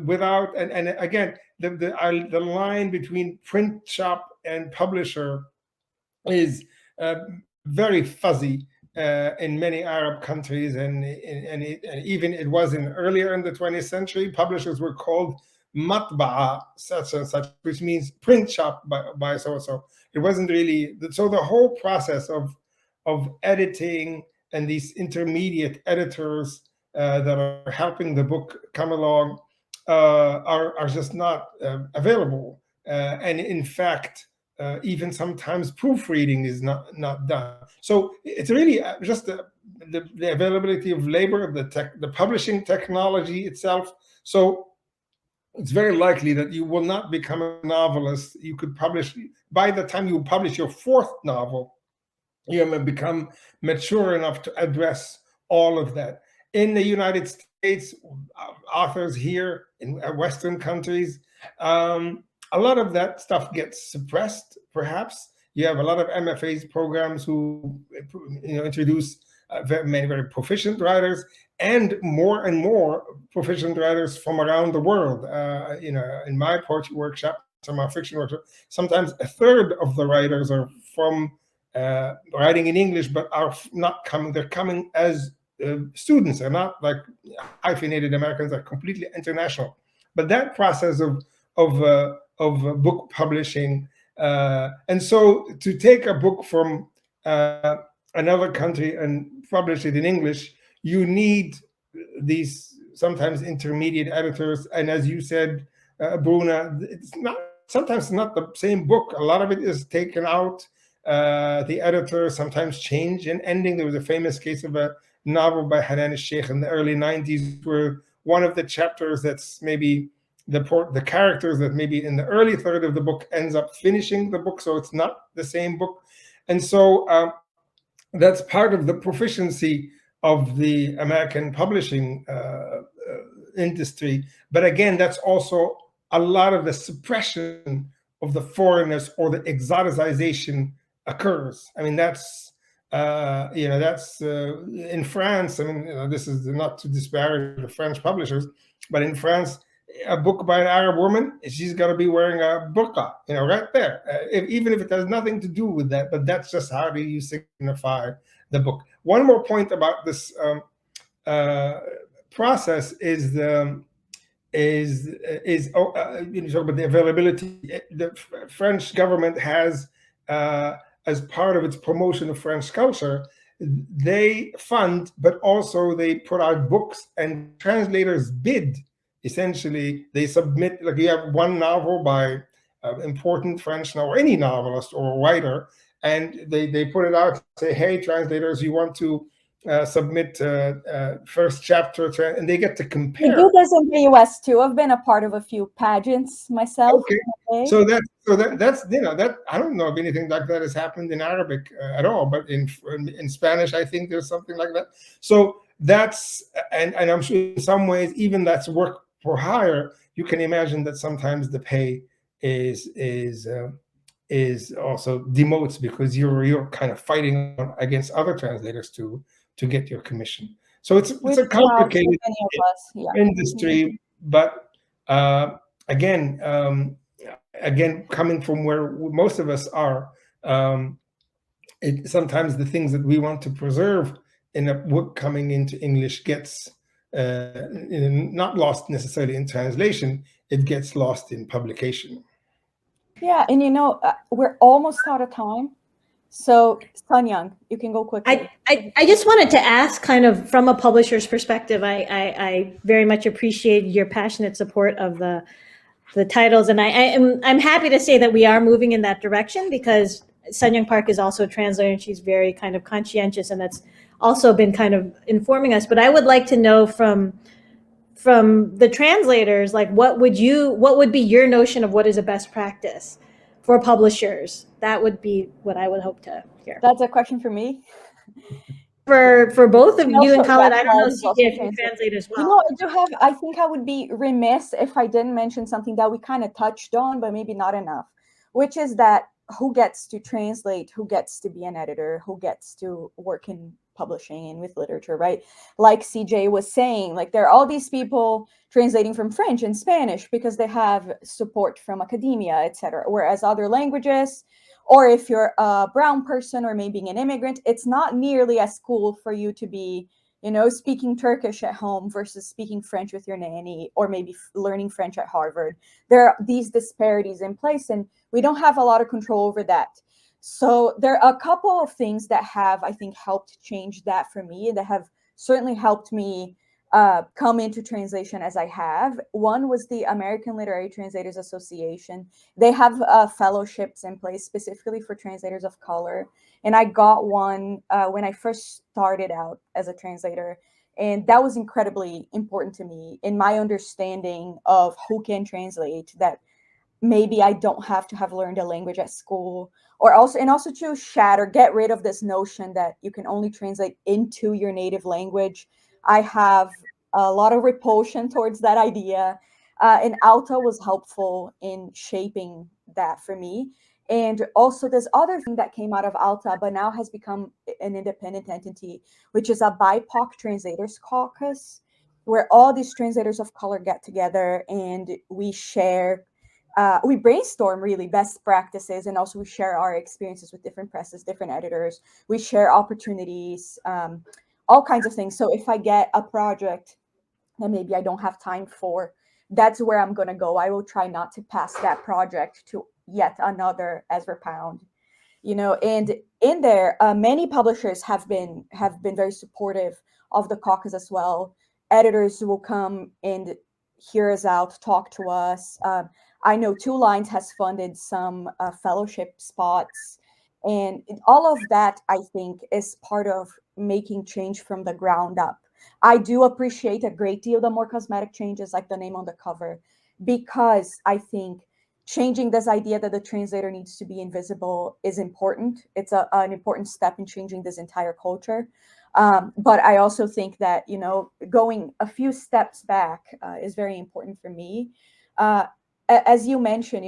without and again the line between print shop and publisher is very fuzzy in many Arab countries, and even it was earlier in the 20th century. Publishers were called matba'a such and such, which means print shop by so and so. It wasn't really so. The whole process of editing and these intermediate editors that are helping the book come along are just not available. And in fact, even sometimes proofreading is not done. So it's really just the availability of labor, the publishing technology itself. So it's very likely that you will not become a novelist. You could publish, by the time you publish your fourth novel, you may become mature enough to address all of that. In the United States, authors here in Western countries, a lot of that stuff gets suppressed, perhaps. You have a lot of MFAs programs who introduce very proficient writers, and more proficient writers from around the world. In my poetry workshop, my fiction workshop, sometimes a third of the writers are from writing in English, but are not coming. They're coming as students. They're not like hyphenated Americans. Are completely international. But that process of book publishing, and so to take a book from another country and publish it in English, you need these sometimes intermediate editors. And as you said, Bruna, it's not sometimes not the same book. A lot of it is taken out. The editor sometimes change an ending. There was a famous case of a novel by Hanan al-Sheikh in the early 90s, where one of the chapters that's maybe the characters that maybe in the early third of the book ends up finishing the book, so it's not the same book. And so that's part of the proficiency of the American publishing industry. But again, that's also a lot of the suppression of the foreignness or the exoticization occurs. I mean, that's in France. I mean, this is not to disparage the French publishers, but in France, a book by an Arab woman, she's got to be wearing a burqa, right there, even if it has nothing to do with that. But that's just how do you signify the book. One more point about this process is talk about the availability. The French government has, as part of its promotion of French culture, they fund, but also they put out books, and translators bid. Essentially, they submit, like you have one novel by important French novel, or any novelist or writer, and they put it out, say, hey, translators, you want to submit first chapter, and they get to compare. They do this in the US too. I've been a part of a few pageants myself. Okay. So that's that I don't know if anything like that has happened in Arabic at all, but in Spanish, I think there's something like that. So that's and I'm sure in some ways, even that's work for hire. You can imagine that sometimes the pay is also demotes, because you're kind of fighting against other translators to get your commission. So it's a complicated industry, but again, coming from where most of us are, sometimes the things that we want to preserve in a book coming into English gets not lost necessarily in translation, it gets lost in publication. Yeah, and we're almost out of time. So, Sun Young, you can go quickly. I just wanted to ask, kind of from a publisher's perspective, I very much appreciate your passionate support of the titles, and I'm happy to say that we are moving in that direction, because Sun Young Park is also a translator, and she's very kind of conscientious, and that's also been kind of informing us. But I would like to know from the translators, like what would be your notion of what is a best practice for publishers? That would be what I would hope to hear. That's a question for me. For both of you and Colin, I don't know, CJ, if you translate as well. I think I would be remiss if I didn't mention something that we kind of touched on, but maybe not enough, which is that who gets to translate, who gets to be an editor, who gets to work in publishing and with literature, right? Like CJ was saying, like there are all these people translating from French and Spanish because they have support from academia, etc. Whereas other languages, or if you're a brown person or maybe an immigrant, it's not nearly as cool for you to be, speaking Turkish at home versus speaking French with your nanny, or maybe learning French at Harvard. There are these disparities in place, and we don't have a lot of control over that. So there are a couple of things that have, I think, helped change that for me, that have certainly helped me come into translation as I have. One was the American Literary Translators Association. They have fellowships in place specifically for translators of color. And I got one when I first started out as a translator. And that was incredibly important to me in my understanding of who can translate, that maybe I don't have to have learned a language at school, or also to get rid of this notion that you can only translate into your native language. I have a lot of repulsion towards that idea, and Alta was helpful in shaping that for me. And also this other thing that came out of Alta, but now has become an independent entity, which is a BIPOC Translators Caucus, where all these translators of color get together and we share, we brainstorm really best practices, and also we share our experiences with different presses, different editors. We share opportunities, all kinds of things. So if I get a project that maybe I don't have time for, that's where I'm going to go. I will try not to pass that project to yet another Ezra Pound, and in there, many publishers have been very supportive of the caucus as well. Editors will come and hear us out, talk to us. I know Two Lines has funded some fellowship spots, and all of that, I think, is part of making change from the ground up. I do appreciate a great deal the more cosmetic changes, like the name on the cover, because I think changing this idea that the translator needs to be invisible is important. It's an important step in changing this entire culture. But I also think that, going a few steps back is very important for me. As you mentioned,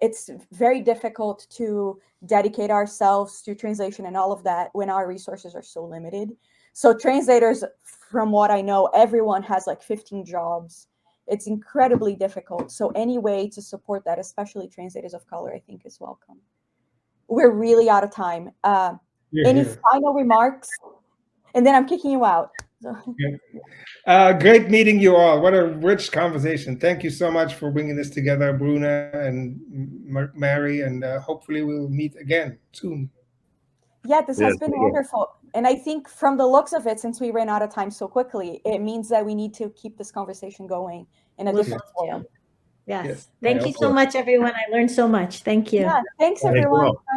it's very difficult to dedicate ourselves to translation and all of that when our resources are so limited. So translators, from what I know, everyone has like 15 jobs. It's incredibly difficult. So any way to support that, especially translators of color, I think is welcome. We're really out of time. Any final remarks? And then I'm kicking you out. So. Great meeting you all. What a rich conversation. Thank you so much for bringing this together, Bruna and Mary, and hopefully we'll meet again soon. Yeah, this has been wonderful. And I think from the looks of it, since we ran out of time so quickly, it means that we need to keep this conversation going in a different forum. Yes. Thank you so much, everyone. I learned so much. Thank you. Yeah, thanks everyone. Bye.